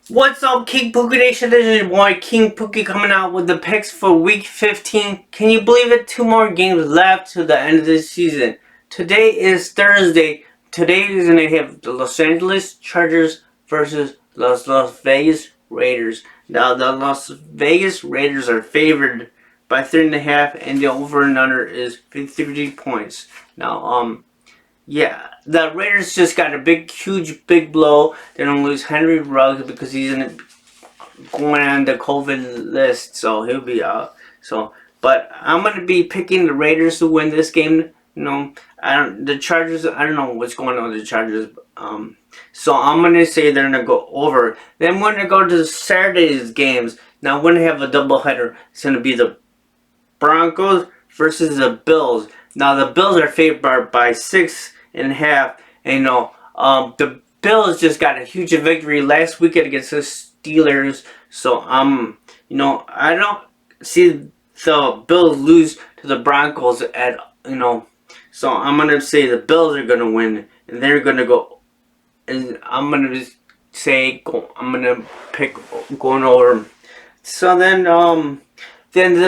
What's up, King Pookie Nation? This is your boy King Pookie coming out with the picks for Week 15. Can you believe it? 2 more games left to the end of the season. Today is Thursday. Today is going to have the Los Angeles Chargers versus Las Vegas Raiders. Now, the Las Vegas Raiders are favored by 3.5, and the over and under is 53 points. Now, yeah, the Raiders just got a huge blow. They're gonna lose Henry Ruggs because he's going on the COVID list, so he'll be out. So, but I'm gonna be picking the Raiders to win this game. The Chargers. I don't know what's going on with the Chargers. So I'm gonna say they're gonna go over. Then we're gonna go to Saturday's games. Now we're gonna have a doubleheader. It's gonna be the Broncos versus the Bills. Now the Bills are favored by 6.5, and the Bills just got a huge victory last weekend against the Steelers. So I don't see the Bills lose to the Broncos So I'm gonna say the Bills are gonna win, and they're gonna go. And I'm gonna pick going over. So then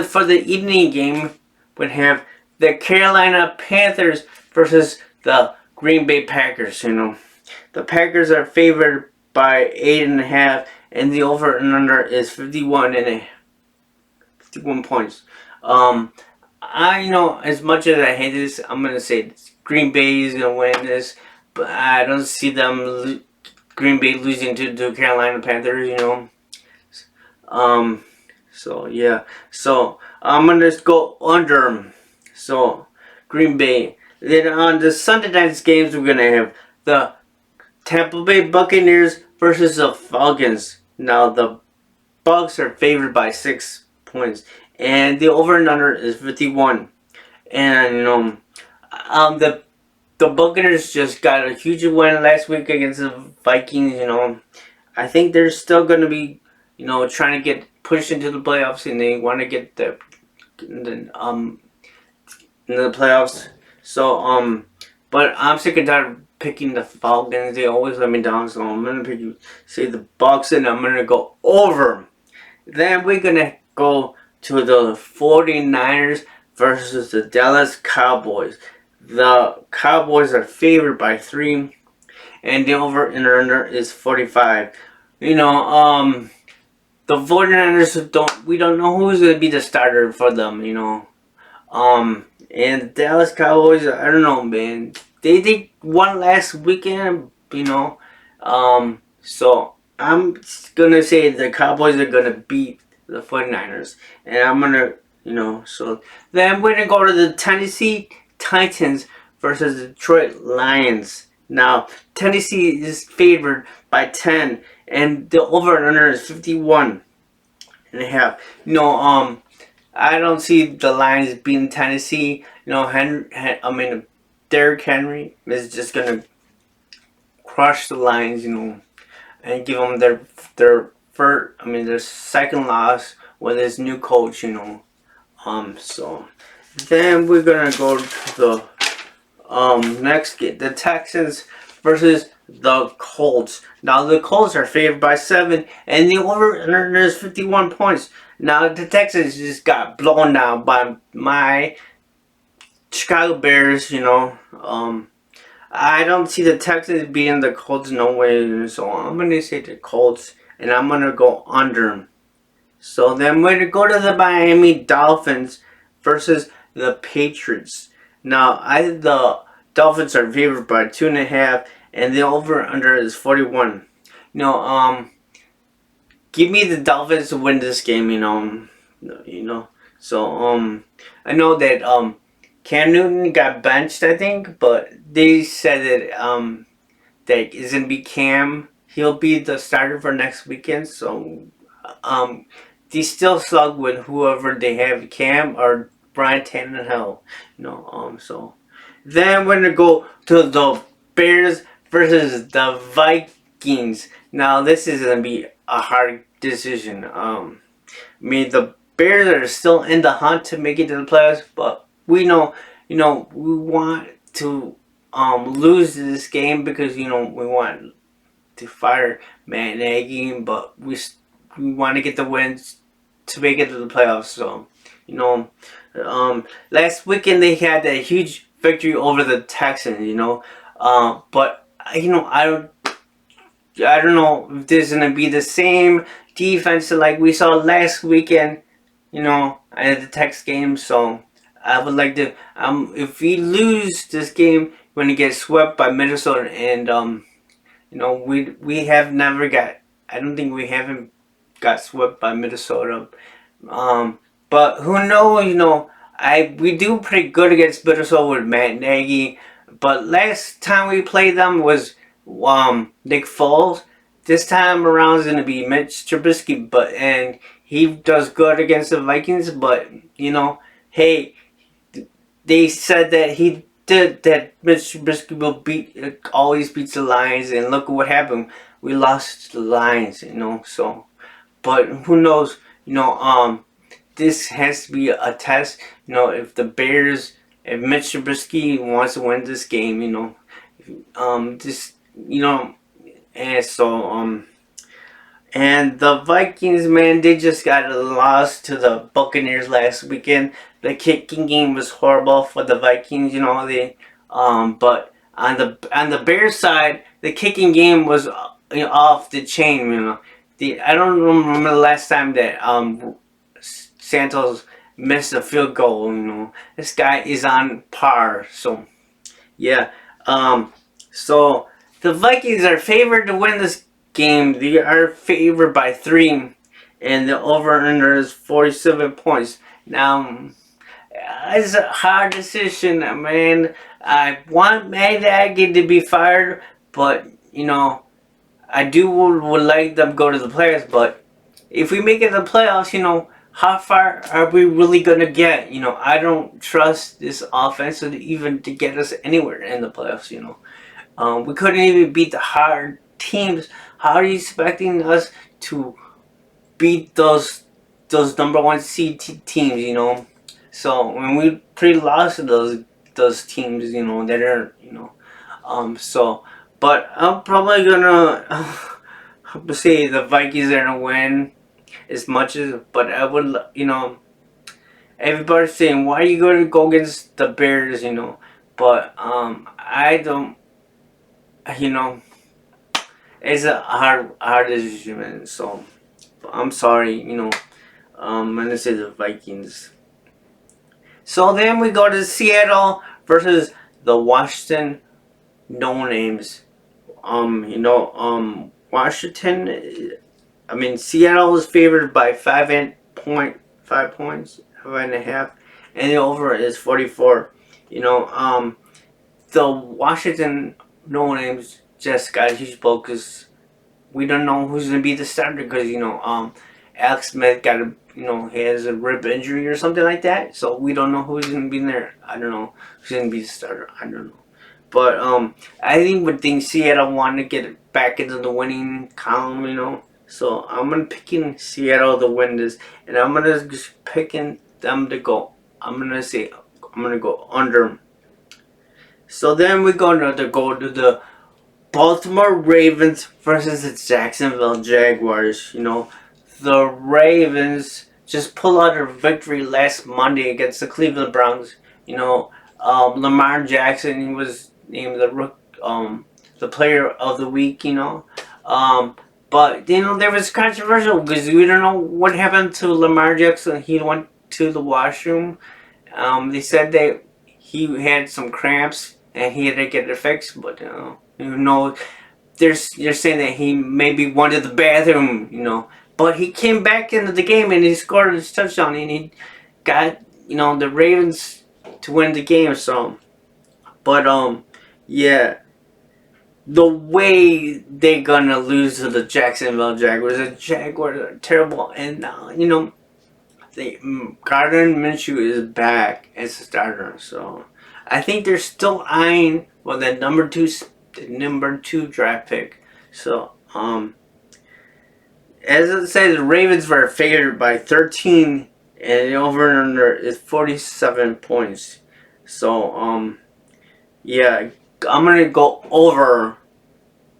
for the evening game, we'd have the Carolina Panthers versus the Green Bay Packers. The Packers are favored by 8.5, and the over and under is 51 points. As much as I hate this, I'm gonna say Green Bay is gonna win this, but I don't see Green Bay losing to the Carolina Panthers. So yeah. So I'm gonna just go under. So Green Bay. Then on the Sunday night's games, we're gonna have the Tampa Bay Buccaneers versus the Falcons. Now the Bucs are favored by 6 points, and the over and under is 51. And the Buccaneers just got a huge win last week against the Vikings. I think they're still gonna be trying to get pushed into the playoffs, and they want to get in the playoffs. So but I'm sick and tired of picking the Falcons. They always let me down, so I'm gonna say the Bucs, and I'm gonna go over. Then we're gonna go to the 49ers versus the Dallas Cowboys. The Cowboys are favored by 3, and the over and under is 45. The 49ers we don't know who's gonna be the starter for them. And the Dallas Cowboys, I don't know, man. They won last weekend. So I'm gonna say the Cowboys are gonna beat the 49ers, and I'm gonna so then we're gonna go to the Tennessee Titans versus the Detroit Lions. Now Tennessee is favored by 10, and the over and under is 51.5. I don't see the Lions beating Tennessee. Derrick Henry is just gonna crush the Lions. And give them their second loss with his new coach. So then we're gonna go to the next game, the Texans versus the Colts. Now the Colts are favored by 7, and the over under is 51 points. Now the Texans just got blown down by my Chicago Bears. I don't see the Texans beating the Colts no way. So I'm gonna say the Colts, and I'm gonna go under. So then we're gonna go to the Miami Dolphins versus the Patriots. Now the Dolphins are favored by 2.5, and the over under is 41. Give me the Dolphins to win this game. So I know that Cam Newton got benched, I think, but they said that that is gonna be Cam. He'll be the starter for next weekend. So they still slug with whoever they have, Cam or Brian Tannehill. So then we're gonna go to the Bears versus the Vikings. Now this is gonna be a hard decision. The Bears are still in the hunt to make it to the playoffs, but we want to lose this game because we want to fire Matt Nagy, but we want to get the wins to make it to the playoffs. So, you know, last weekend they had that huge victory over the Texans. But I don't know if there's gonna be the same defense like we saw last weekend. At the Tex game. So I would like to. If we lose this game, we're gonna get swept by Minnesota, and we have never got. I don't think we haven't got swept by Minnesota. Um, but who knows? We do pretty good against Minnesota with Matt Nagy. But last time we played them was Nick Foles. This time around is gonna be Mitch Trubisky, and he does good against the Vikings. But hey, they said that he did that. Mitch Trubisky will always beats the Lions, and look what happened. We lost the Lions. So, but who knows? This has to be a test. If if Mitch Trubisky wants to win this game, this, and so, and the Vikings, man, they just got a loss to the Buccaneers last weekend. The kicking game was horrible for the Vikings. But on the Bears side, the kicking game was off the chain. I don't remember the last time that Santos missed a field goal. This guy is on par. So yeah. So the Vikings are favored to win this game. They are favored by 3, and the over-under is 47 points. Now, it's a hard decision, man. I want Matt Nagy to be fired, but I would like them to go to the playoffs. But if we make it to the playoffs, how far are we really gonna get? I don't trust this offense even to get us anywhere in the playoffs. We couldn't even beat the hard teams. How are you expecting us to beat those number 1 seed teams? So when we pretty lost to those teams, that are So, but I'm probably gonna say the Vikings are gonna win as much as, but I would, everybody's saying, why are you going to go against the Bears, but I don't, it's a hard decision, man. So I'm sorry, I'm gonna say the Vikings. So then we go to Seattle versus the Washington No Names. Washington. Seattle is favored by 5.5 points, 5.5, and the over is 44. The Washington No Names just got a huge blow because we don't know who's gonna be the starter because Alex Smith he has a rib injury or something like that, so we don't know who's gonna be in there. I don't know who's gonna be the starter. I don't know, but I think Seattle want to get back into the winning column. So I'm gonna picking Seattle to win this, and I'm gonna just picking them to go. I'm gonna go under. So then we go to the Baltimore Ravens versus the Jacksonville Jaguars. The Ravens just pulled out a victory last Monday against the Cleveland Browns. Lamar Jackson, he was named the player of the week. But there was controversial because we don't know what happened to Lamar Jackson. He went to the washroom. They said that he had some cramps and he had to get it fixed. But they're saying that he maybe went to the bathroom. But he came back into the game and he scored his touchdown and he got the Ravens to win the game. So, but yeah. The way they're gonna lose to the Jacksonville Jaguars. The Jaguars are terrible, and Gardner Minshew is back as a starter. So I think they're still eyeing the number two draft pick. So as I said, the Ravens were favored by 13, and the over and under is 47 points. So yeah. I'm gonna go over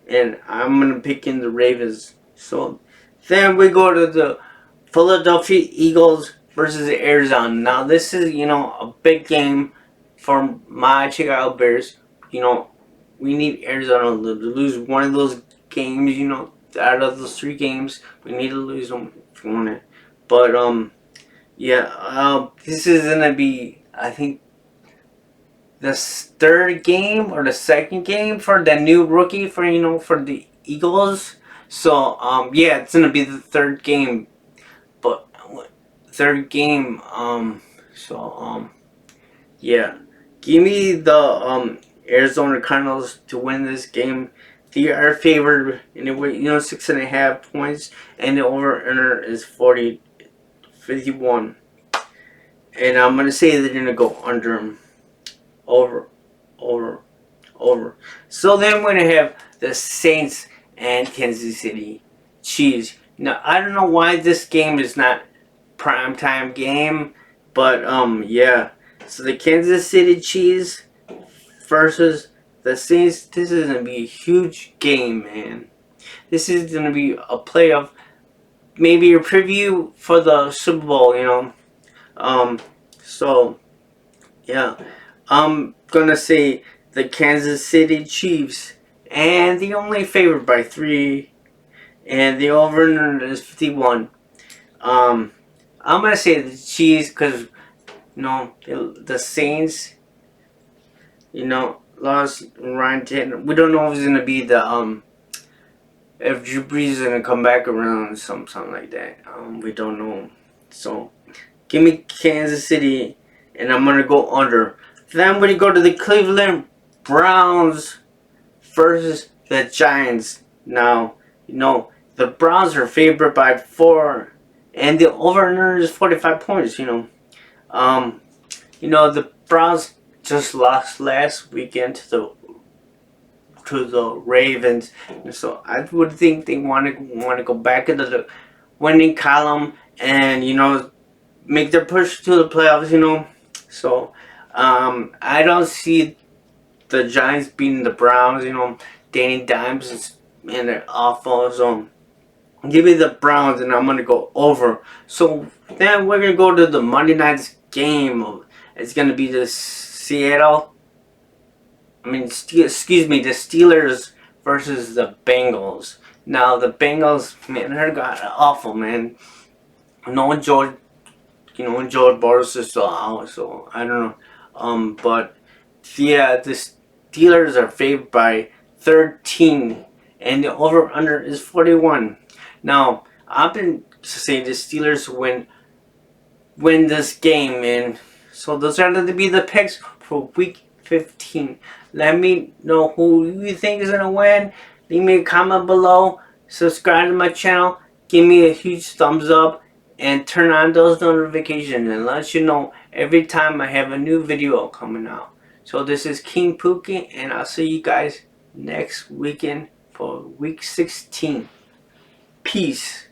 and I'm gonna pick in the Ravens. So then we go to the Philadelphia Eagles versus Arizona. Now this is, a big game for my Chicago Bears. You know, we need Arizona to lose one of those games. Out of those 3 games, we need to lose them if we want it. But yeah, this is gonna be, I think, the third game or the second game for the new rookie for the Eagles. So yeah, it's gonna be the third game, but third game. Yeah, give me the Arizona Cardinals to win this game. They are favored anyway, 6.5 points, and the over under is 51. And I'm gonna say they're gonna go under them. Over, over, over. So then we're gonna have the Saints and Kansas City Chiefs. Now I don't know why this game is not primetime game, but yeah. So the Kansas City Chiefs versus the Saints. This is gonna be a huge game, man. This is gonna be a playoff, maybe a preview for the Super Bowl. So yeah, I'm gonna say the Kansas City Chiefs, and the only favored by 3, and the over is 51. Um, I'm gonna say the Chiefs because the Saints, lost Ryan Tannehill. We don't know if it's gonna be the if Drew Brees is gonna come back around, something like that. We don't know. So give me Kansas City, and I'm gonna go under. Then we go to the Cleveland Browns versus the Giants. Now, the Browns are favored by 4, and the over-under is 45 points. The Browns just lost last weekend to the Ravens, so I would think they want to go back into the winning column and make their push to the playoffs. So I don't see the Giants beating the Browns. Danny Dimes and they're awful. So give me the Browns, and I'm gonna go over. So then we're gonna go to the Monday night's game. It's gonna be the the Steelers versus the Bengals. Now the Bengals, man, they're got awful, man. No George, George Boros is still out, so I don't know. But yeah, the Steelers are favored by 13, and the over under is 41. Now I've been saying the Steelers win this game, man. So those are going to be the picks for Week 15. Let me know who you think is gonna win. Leave me a comment below. Subscribe to my channel. Give me a huge thumbs up. And turn on those notifications and let you know every time I have a new video coming out. So this is King Pookie, and I'll see you guys next weekend for week 16. Peace.